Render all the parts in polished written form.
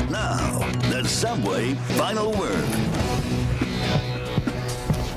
Now, the Subway Final Word.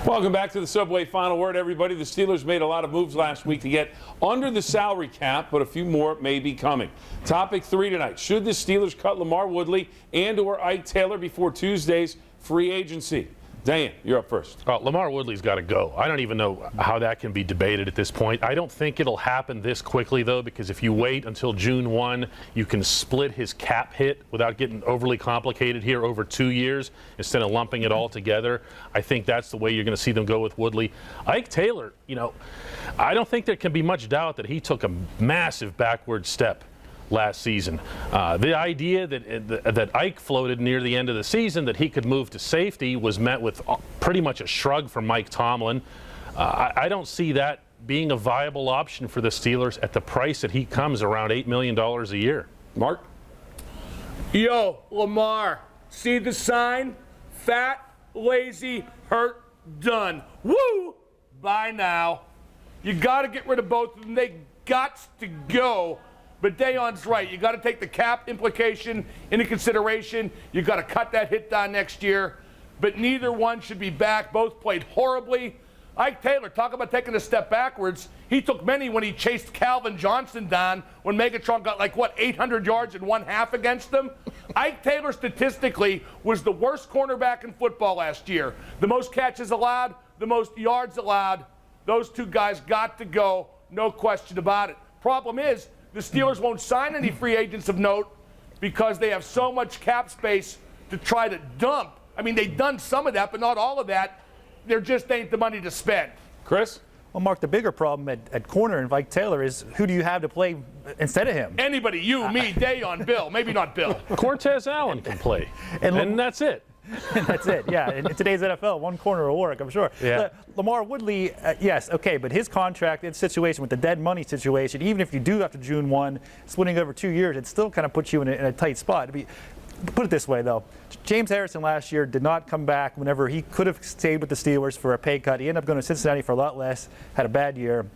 Welcome back to the Subway Final Word, everybody. The Steelers made a lot of moves last week to get under the salary cap, but a few more may be coming. Topic 3 tonight. Should the Steelers cut LaMarr Woodley and/or Ike Taylor before Tuesday's free agency? Dan, you're up first. LaMarr Woodley's got to go. I don't even know how that can be debated at this point. I don't think it'll happen this quickly, though, because if you wait until June 1, you can split his cap hit without getting overly complicated here over 2 years instead of lumping it all together. I think that's the way you're going to see them go with Woodley. Ike Taylor, I don't think there can be much doubt that he took a massive backward step last season. The idea that Ike floated near the end of the season that he could move to safety was met with pretty much a shrug from Mike Tomlin. I don't see that being a viable option for the Steelers at the price that he comes, around $8 million a year. Mark? Yo, LaMarr, see the sign? Fat, lazy, hurt, done. Woo! Bye now. You got to get rid of both of them. They got to go. But Dayon's right. You got to take the cap implication into consideration. You got to cut that hit down next year. But neither one should be back. Both played horribly. Ike Taylor, talk about taking a step backwards. He took many when he chased Calvin Johnson down when Megatron got 800 yards in one half against them. Ike Taylor statistically was the worst cornerback in football last year. The most catches allowed, the most yards allowed. Those two guys got to go, no question about it. Problem is, the Steelers won't sign any free agents of note because they have so much cap space to try to dump. I mean, they've done some of that, but not all of that. There just ain't the money to spend. Chris? Well, Mark, the bigger problem at corner in Ike Taylor is who do you have to play instead of him? Anybody, you, me, Dayon, Bill. Maybe not Bill. Cortez Allen can play, and that's it. That's it, yeah. In today's NFL, one corner will work, I'm sure. Yeah. LaMarr Woodley, yes, okay, but his contract and situation with the dead money situation, even if you do after June 1, splitting over 2 years, it still kind of puts you in a tight spot. Put it this way, though. James Harrison last year did not come back whenever he could have stayed with the Steelers for a pay cut. He ended up going to Cincinnati for a lot less, had a bad year.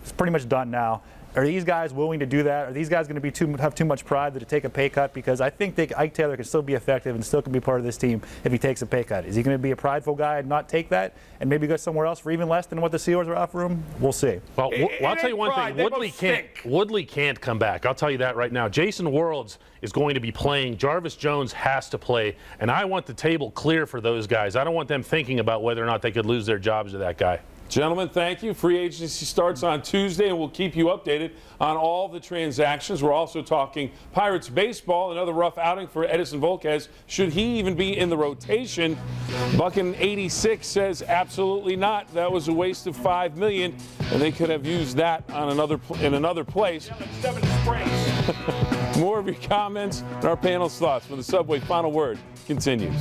It's pretty much done now. Are these guys willing to do that? Are these guys going to have too much pride to take a pay cut? Because I think Ike Taylor can still be effective and still can be part of this team if he takes a pay cut. Is he going to be a prideful guy and not take that and maybe go somewhere else for even less than what the Steelers are offering him? We'll see. Well, I'll tell you one thing. Woodley can't come back. I'll tell you that right now. Jason Worlds is going to be playing. Jarvis Jones has to play. And I want the table clear for those guys. I don't want them thinking about whether or not they could lose their jobs to that guy. Gentlemen, thank you. Free agency starts on Tuesday, and we'll keep you updated on all the transactions. We're also talking Pirates baseball, another rough outing for Edison Volquez. Should he even be in the rotation? Buckin 86 says absolutely not. That was a waste of $5 million, and they could have used that on in another place. More of your comments and our panel's thoughts when the Subway Final Word continues.